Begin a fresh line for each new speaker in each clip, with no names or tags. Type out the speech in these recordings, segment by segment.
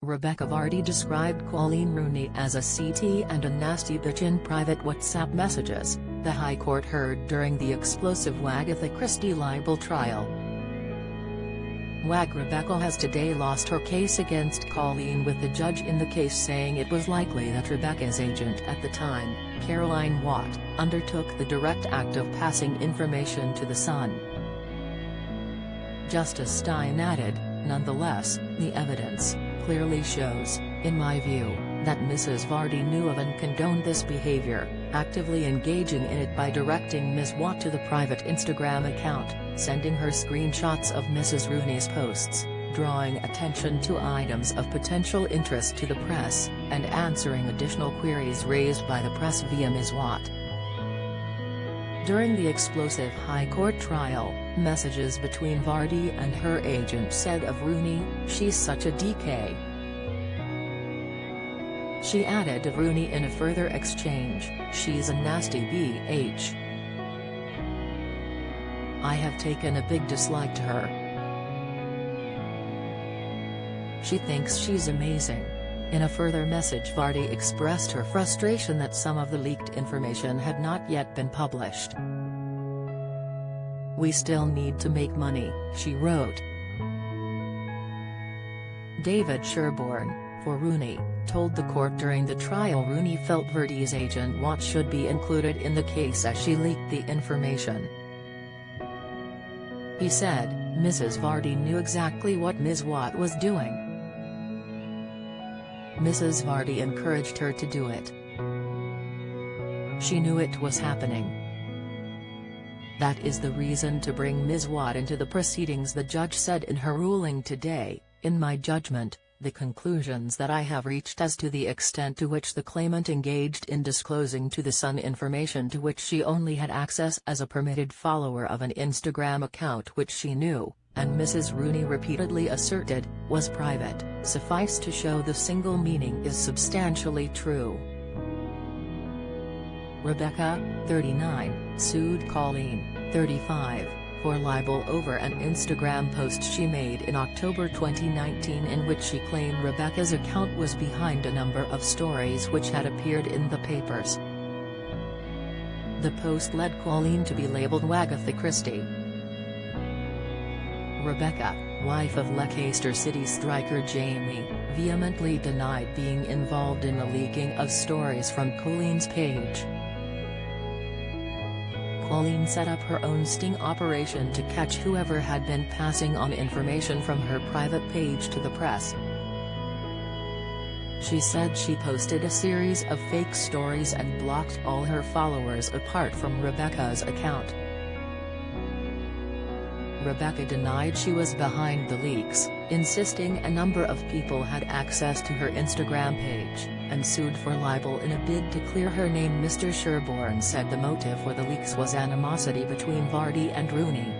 Rebekah Vardy described Coleen Rooney as a CT and a nasty bitch in private WhatsApp messages, the High Court heard during the explosive Wagatha Christie libel trial. Rebekah has today lost her case against Coleen, with the judge in the case saying it was likely that Rebekah's agent at the time, Caroline Watt, undertook the direct act of passing information to the Sun. Justice Stein added, "Nonetheless, the evidence clearly shows, in my view, that Mrs. Vardy knew of and condoned this behavior, actively engaging in it by directing Ms. Watt to the private Instagram account, sending her screenshots of Mrs. Rooney's posts, drawing attention to items of potential interest to the press, and answering additional queries raised by the press via Ms. Watt." During the explosive High Court trial, messages between Vardy and her agent said of Rooney, "She's such a DK." She added of Rooney in a further exchange, "She's a nasty BH. I have taken a big dislike to her. She thinks she's amazing." In a further message, Vardy expressed her frustration that some of the leaked information had not yet been published. "We still need to make money," she wrote. David Sherborne, for Rooney, told the court during the trial Rooney felt Vardy's agent Watt should be included in the case as she leaked the information. He said, "Mrs. Vardy knew exactly what Ms. Watt was doing. Mrs. Vardy encouraged her to do it. She knew it was happening. That is the reason to bring Ms. Watt into the proceedings," the judge said in her ruling today. "In my judgment, the conclusions that I have reached as to the extent to which the claimant engaged in disclosing to the Sun information to which she only had access as a permitted follower of an Instagram account which she knew, and Mrs. Rooney repeatedly asserted, was private, suffice to show the single meaning is substantially true." Rebekah, 39, sued Coleen, 35, for libel over an Instagram post she made in October 2019 in which she claimed Rebekah's account was behind a number of stories which had appeared in the papers. The post led Coleen to be labeled Wagatha Christie. Rebekah, wife of Leicester City striker Jamie, vehemently denied being involved in the leaking of stories from Coleen's page. Coleen set up her own sting operation to catch whoever had been passing on information from her private page to the press. She said she posted a series of fake stories and blocked all her followers apart from Rebekah's account. Rebekah denied she was behind the leaks, insisting a number of people had access to her Instagram page, and sued for libel in a bid to clear her name. Mr. Sherborne said the motive for the leaks was animosity between Vardy and Rooney.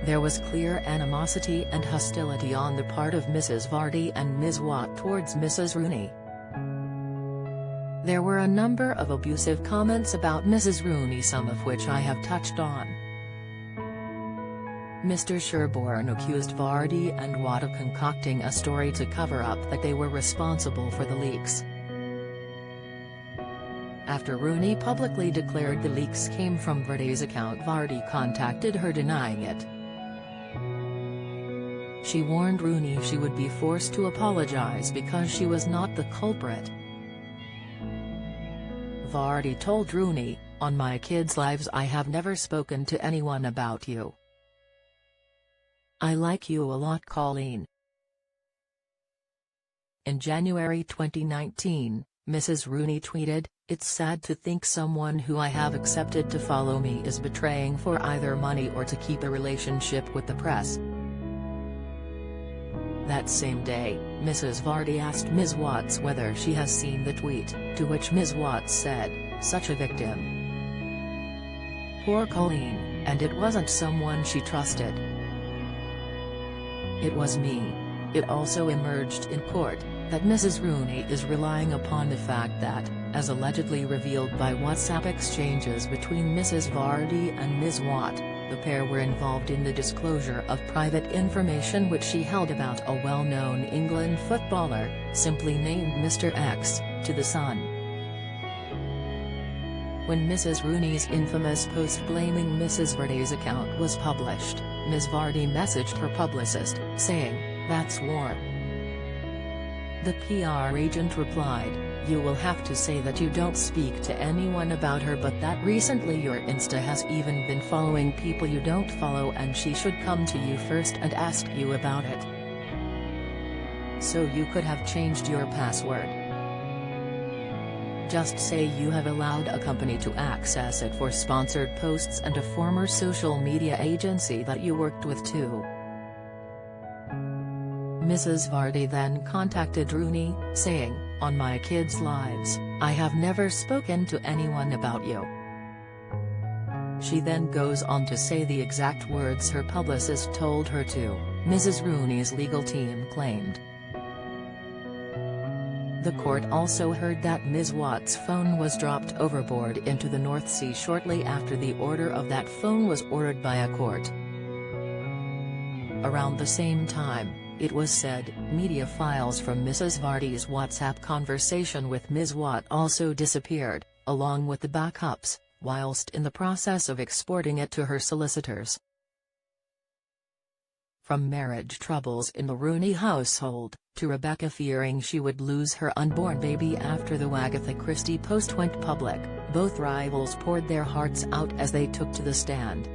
There was clear animosity and hostility on the part of Mrs. Vardy and Ms. Watt towards Mrs. Rooney. There were a number of abusive comments about Mrs. Rooney, some of which I have touched on. Mr. Sherborne accused Vardy and Watt of concocting a story to cover up that they were responsible for the leaks. After Rooney publicly declared the leaks came from Vardy's account, Vardy contacted her denying it. She warned Rooney she would be forced to apologize because she was not the culprit. Vardy told Rooney, "On my kids' lives I have never spoken to anyone about you. I like you a lot, Coleen." In January 2019, Mrs. Rooney tweeted, "It's sad to think someone who I have accepted to follow me is betraying for either money or to keep a relationship with the press." That same day, Mrs. Vardy asked Ms. Watts whether she has seen the tweet, to which Ms. Watts said, "Such a victim. Poor Coleen, and it wasn't someone she trusted. It was me." It also emerged in court that Mrs. Rooney is relying upon the fact that, as allegedly revealed by WhatsApp exchanges between Mrs. Vardy and Ms. Watt. The pair were involved in the disclosure of private information which she held about a well-known England footballer, simply named Mr. X, to The Sun. When Mrs. Rooney's infamous post blaming Mrs. Vardy's account was published, Ms. Vardy messaged her publicist, saying, "That's warm." The PR agent replied, "You will have to say that you don't speak to anyone about her, but that recently your Insta has even been following people you don't follow, and she should come to you first and ask you about it. So you could have changed your password. Just say you have allowed a company to access it for sponsored posts and a former social media agency that you worked with too." Mrs. Vardy then contacted Rooney, saying, "On my kids' lives, I have never spoken to anyone about you." She then goes on to say the exact words her publicist told her to, Mrs. Rooney's legal team claimed. The court also heard that Ms. Watt's phone was dropped overboard into the North Sea shortly after the order of that phone was ordered by a court. Around the same time, it was said, media files from Mrs. Vardy's WhatsApp conversation with Ms. Watt also disappeared, along with the backups, whilst in the process of exporting it to her solicitors. From marriage troubles in the Rooney household, to Rebekah fearing she would lose her unborn baby after the Wagatha Christie post went public, both rivals poured their hearts out as they took to the stand.